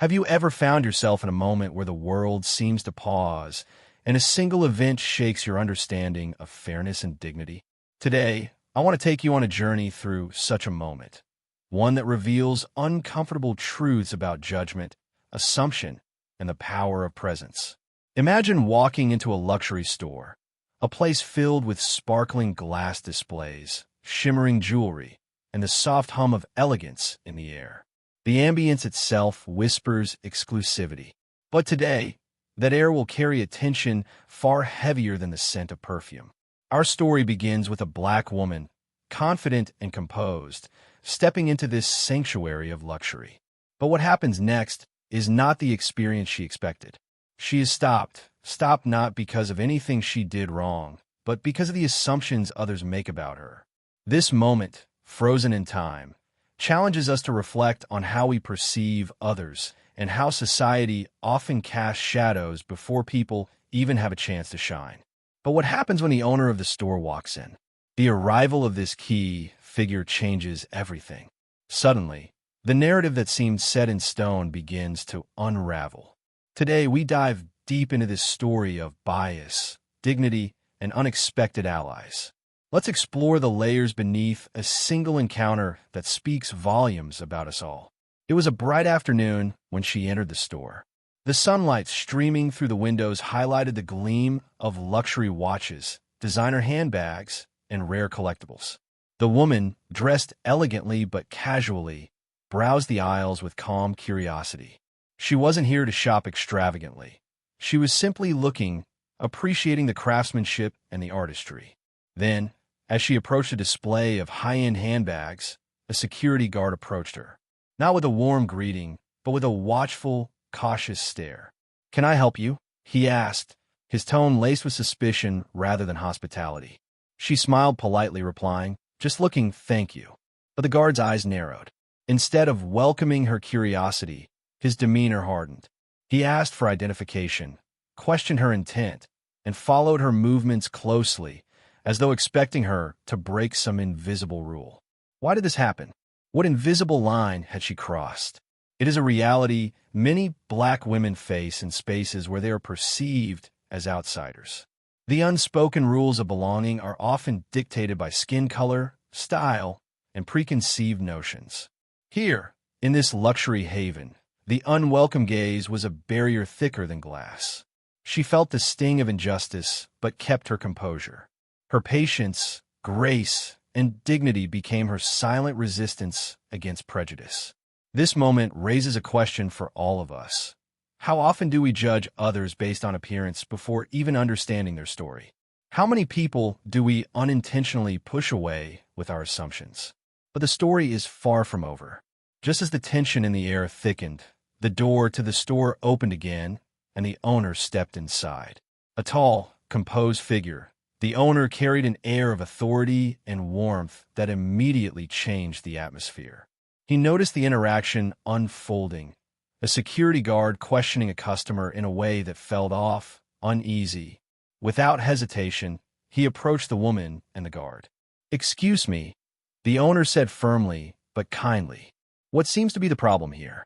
Have you ever found yourself in a moment where the world seems to pause and a single event shakes your understanding of fairness and dignity? Today, I want to take you on a journey through such a moment, one that reveals uncomfortable truths about judgment, assumption, and the power of presence. Imagine walking into a luxury store, a place filled with sparkling glass displays, shimmering jewelry, and the soft hum of elegance in the air. The ambience itself whispers exclusivity. But today, that air will carry a tension far heavier than the scent of perfume. Our story begins with a black woman, confident and composed, stepping into this sanctuary of luxury. But what happens next is not the experience she expected. She is stopped not because of anything she did wrong, but because of the assumptions others make about her. This moment, frozen in time, challenges us to reflect on how we perceive others and how society often casts shadows before people even have a chance to shine. But what happens when the owner of the store walks in? The arrival of this key figure changes everything. Suddenly, the narrative that seemed set in stone begins to unravel. Today, we dive deep into this story of bias, dignity, and unexpected allies. Let's explore the layers beneath a single encounter that speaks volumes about us all. It was a bright afternoon when she entered the store. The sunlight streaming through the windows highlighted the gleam of luxury watches, designer handbags, and rare collectibles. The woman, dressed elegantly but casually, browsed the aisles with calm curiosity. She wasn't here to shop extravagantly. She was simply looking, appreciating the craftsmanship and the artistry. Then, as she approached a display of high-end handbags, a security guard approached her. Not with a warm greeting, but with a watchful, cautious stare. "Can I help you?" he asked, his tone laced with suspicion rather than hospitality. She smiled politely, replying, "Just looking, thank you." But the guard's eyes narrowed. Instead of welcoming her curiosity, his demeanor hardened. He asked for identification, questioned her intent, and followed her movements closely, as though expecting her to break some invisible rule. Why did this happen? What invisible line had she crossed? It is a reality many black women face in spaces where they are perceived as outsiders. The unspoken rules of belonging are often dictated by skin color, style, and preconceived notions. Here, in this luxury haven, the unwelcome gaze was a barrier thicker than glass. She felt the sting of injustice, but kept her composure. Her patience, grace, and dignity became her silent resistance against prejudice. This moment raises a question for all of us. How often do we judge others based on appearance before even understanding their story? How many people do we unintentionally push away with our assumptions? But the story is far from over. Just as the tension in the air thickened, the door to the store opened again, and the owner stepped inside. A tall, composed figure, the owner carried an air of authority and warmth that immediately changed the atmosphere. He noticed the interaction unfolding, a security guard questioning a customer in a way that felt off, uneasy. Without hesitation, he approached the woman and the guard. "Excuse me," the owner said firmly but kindly. "What seems to be the problem here?"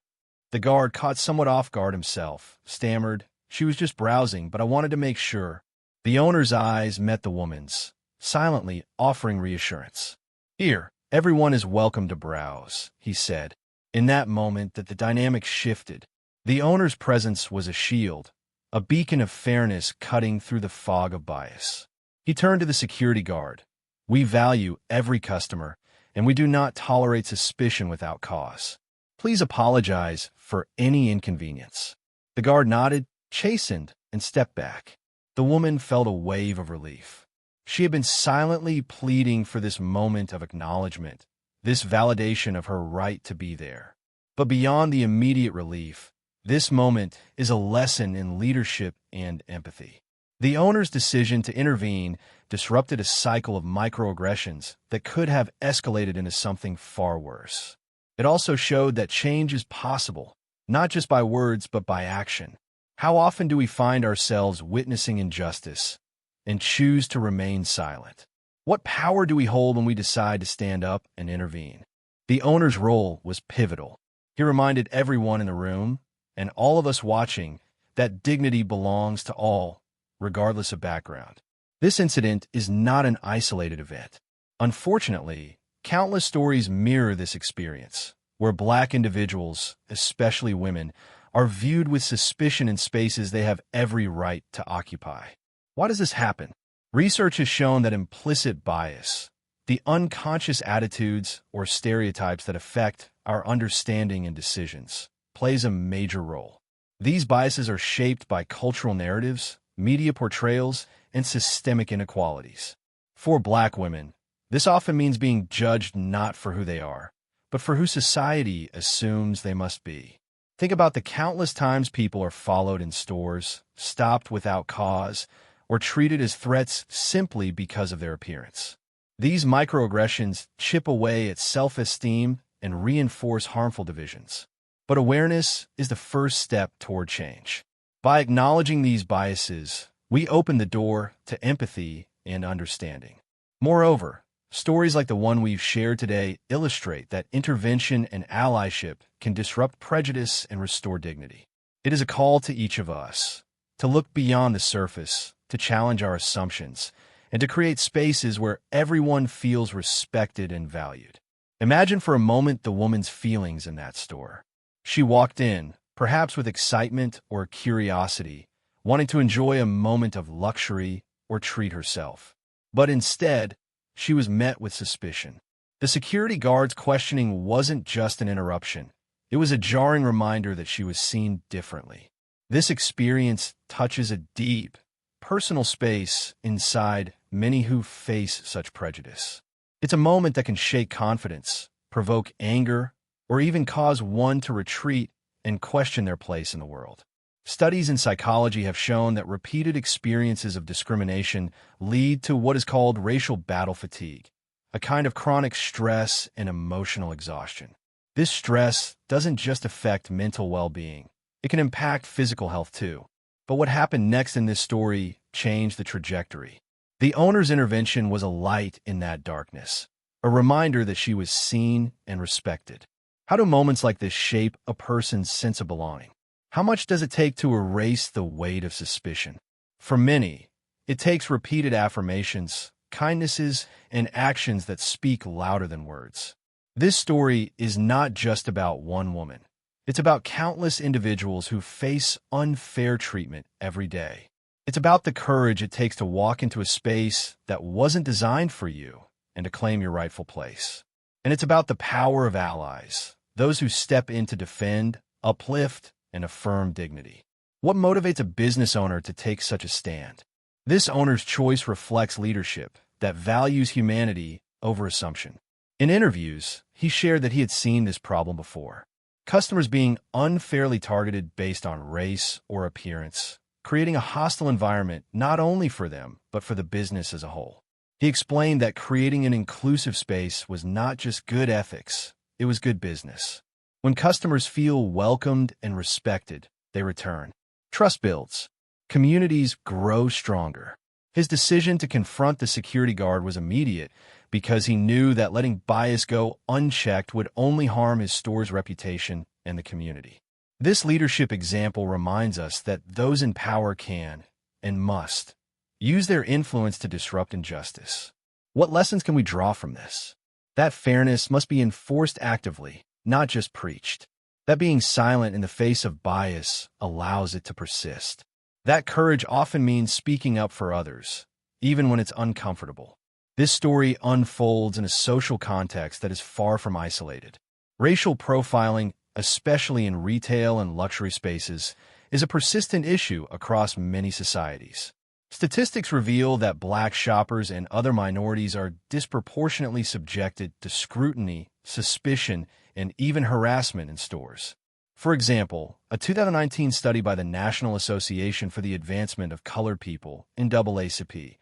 The guard, caught somewhat off guard himself, stammered, "She was just browsing, but I wanted to make sure." The owner's eyes met the woman's, silently offering reassurance. "Here, everyone is welcome to browse," he said. In that moment that the dynamic shifted, the owner's presence was a shield, a beacon of fairness cutting through the fog of bias. He turned to the security guard. "We value every customer, and we do not tolerate suspicion without cause. Please apologize for any inconvenience." The guard nodded, chastened, and stepped back. The woman felt a wave of relief. She had been silently pleading for this moment of acknowledgement, this validation of her right to be there. But beyond the immediate relief, this moment is a lesson in leadership and empathy. The owner's decision to intervene disrupted a cycle of microaggressions that could have escalated into something far worse. It also showed that change is possible, not just by words but by action. How often do we find ourselves witnessing injustice and choose to remain silent? What power do we hold when we decide to stand up and intervene? The owner's role was pivotal. He reminded everyone in the room and all of us watching, that dignity belongs to all, regardless of background. This incident is not an isolated event. Unfortunately, countless stories mirror this experience, where Black individuals, especially women, are viewed with suspicion in spaces they have every right to occupy. Why does this happen? Research has shown that implicit bias, the unconscious attitudes or stereotypes that affect our understanding and decisions, plays a major role. These biases are shaped by cultural narratives, media portrayals, and systemic inequalities. For Black women, this often means being judged not for who they are, but for who society assumes they must be. Think about the countless times people are followed in stores, stopped without cause, or treated as threats simply because of their appearance. These microaggressions chip away at self-esteem and reinforce harmful divisions. But awareness is the first step toward change. By acknowledging these biases, we open the door to empathy and understanding. Moreover, stories like the one we've shared today illustrate that intervention and allyship can disrupt prejudice and restore dignity. It is a call to each of us to look beyond the surface, to challenge our assumptions, and to create spaces where everyone feels respected and valued. Imagine for a moment the woman's feelings in that store. She walked in, perhaps with excitement or curiosity, wanting to enjoy a moment of luxury or treat herself. But instead, she was met with suspicion. The security guard's questioning wasn't just an interruption. It was a jarring reminder that she was seen differently. This experience touches a deep, personal space inside many who face such prejudice. It's a moment that can shake confidence, provoke anger, or even cause one to retreat and question their place in the world. Studies in psychology have shown that repeated experiences of discrimination lead to what is called racial battle fatigue, a kind of chronic stress and emotional exhaustion. This stress doesn't just affect mental well-being. It can impact physical health too. But what happened next in this story changed the trajectory. The owner's intervention was a light in that darkness, a reminder that she was seen and respected. How do moments like this shape a person's sense of belonging? How much does it take to erase the weight of suspicion? For many, it takes repeated affirmations, kindnesses, and actions that speak louder than words. This story is not just about one woman. It's about countless individuals who face unfair treatment every day. It's about the courage it takes to walk into a space that wasn't designed for you and to claim your rightful place. And it's about the power of allies, those who step in to defend, uplift, and affirm dignity. What motivates a business owner to take such a stand? This owner's choice reflects leadership that values humanity over assumption. In interviews, he shared that he had seen this problem before. Customers being unfairly targeted based on race or appearance, creating a hostile environment not only for them, but for the business as a whole. He explained that creating an inclusive space was not just good ethics, it was good business. When customers feel welcomed and respected, they return. Trust builds. Communities grow stronger. His decision to confront the security guard was immediate because he knew that letting bias go unchecked would only harm his store's reputation and the community. This leadership example reminds us that those in power can, and must, use their influence to disrupt injustice. What lessons can we draw from this? That fairness must be enforced actively, not just preached. That being silent in the face of bias allows it to persist. That courage often means speaking up for others, even when it's uncomfortable. This story unfolds in a social context that is far from isolated. Racial profiling, especially in retail and luxury spaces, is a persistent issue across many societies. Statistics reveal that Black shoppers and other minorities are disproportionately subjected to scrutiny, suspicion, and even harassment in stores. For example, a 2019 study by the National Association for the Advancement of Colored People, NAACP,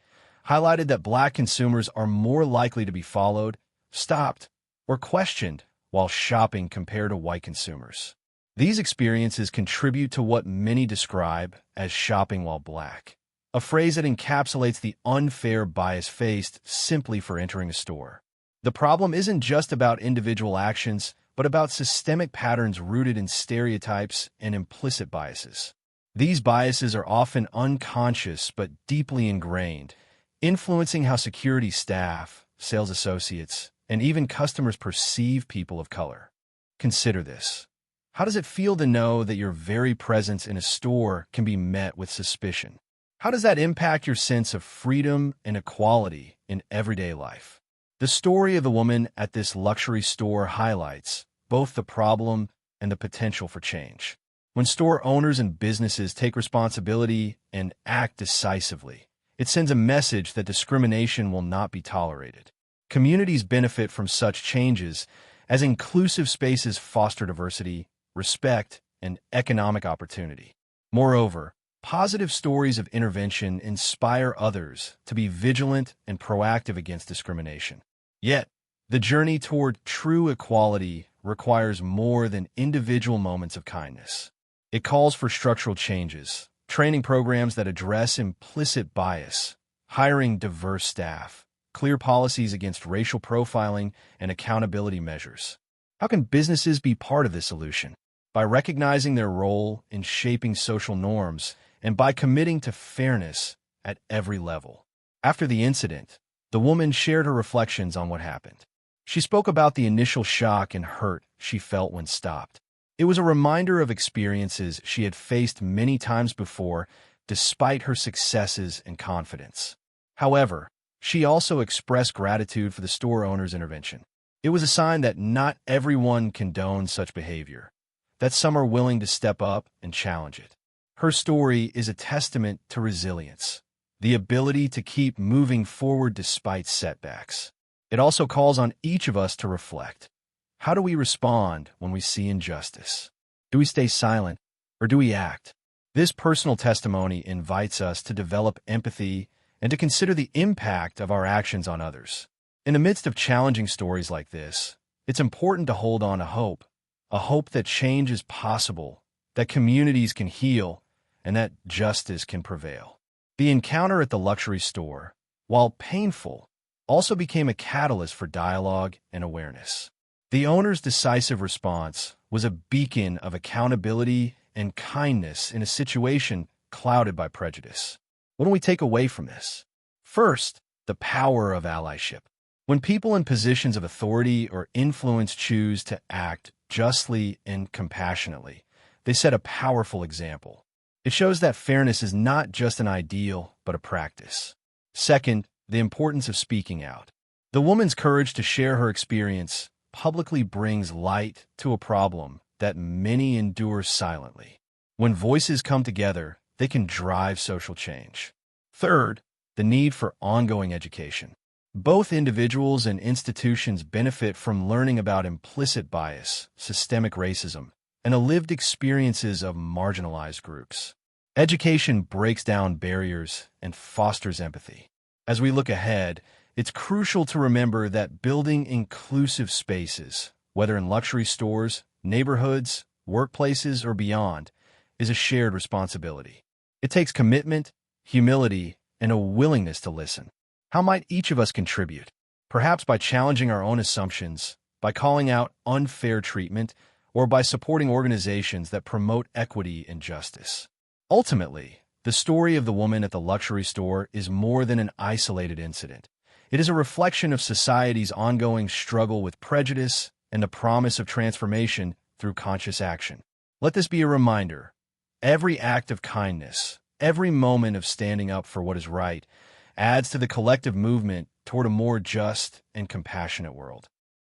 highlighted that Black consumers are more likely to be followed, stopped, or questioned while shopping compared to white consumers. These experiences contribute to what many describe as shopping while Black, a phrase that encapsulates the unfair bias faced simply for entering a store. The problem isn't just about individual actions, but about systemic patterns rooted in stereotypes and implicit biases. These biases are often unconscious but deeply ingrained, influencing how security staff, sales associates, and even customers perceive people of color. Consider this. How does it feel to know that your very presence in a store can be met with suspicion? How does that impact your sense of freedom and equality in everyday life? The story of the woman at this luxury store highlights both the problem and the potential for change. When store owners and businesses take responsibility and act decisively, it sends a message that discrimination will not be tolerated. Communities benefit from such changes as inclusive spaces foster diversity, respect, and economic opportunity. Moreover, positive stories of intervention inspire others to be vigilant and proactive against discrimination. Yet, the journey toward true equality requires more than individual moments of kindness. It calls for structural changes, training programs that address implicit bias, hiring diverse staff, clear policies against racial profiling, and accountability measures. How can businesses be part of this solution? By recognizing their role in shaping social norms and by committing to fairness at every level. After the incident, the woman shared her reflections on what happened. She spoke about the initial shock and hurt she felt when stopped. It was a reminder of experiences she had faced many times before, despite her successes and confidence. However, she also expressed gratitude for the store owner's intervention. It was a sign that not everyone condones such behavior, that some are willing to step up and challenge it. Her story is a testament to resilience, the ability to keep moving forward despite setbacks. It also calls on each of us to reflect. How do we respond when we see injustice? Do we stay silent, or do we act? This personal testimony invites us to develop empathy and to consider the impact of our actions on others. In the midst of challenging stories like this, it's important to hold on to hope, a hope that change is possible, that communities can heal, and that justice can prevail. The encounter at the luxury store, while painful, also became a catalyst for dialogue and awareness. The owner's decisive response was a beacon of accountability and kindness in a situation clouded by prejudice. What do we take away from this? First, the power of allyship. When people in positions of authority or influence choose to act justly and compassionately, they set a powerful example. It shows that fairness is not just an ideal, but a practice. Second, the importance of speaking out. The woman's courage to share her experience publicly brings light to a problem that many endure silently. When voices come together, they can drive social change. Third, the need for ongoing education. Both individuals and institutions benefit from learning about implicit bias, systemic racism, and the lived experiences of marginalized groups. Education breaks down barriers and fosters empathy. As we look ahead, it's crucial to remember that building inclusive spaces, whether in luxury stores, neighborhoods, workplaces, or beyond, is a shared responsibility. It takes commitment, humility, and a willingness to listen. How might each of us contribute? Perhaps by challenging our own assumptions, by calling out unfair treatment, or by supporting organizations that promote equity and justice. Ultimately, the story of the woman at the luxury store is more than an isolated incident. It is a reflection of society's ongoing struggle with prejudice and the promise of transformation through conscious action. Let this be a reminder. Every act of kindness, every moment of standing up for what is right, adds to the collective movement toward a more just and compassionate world.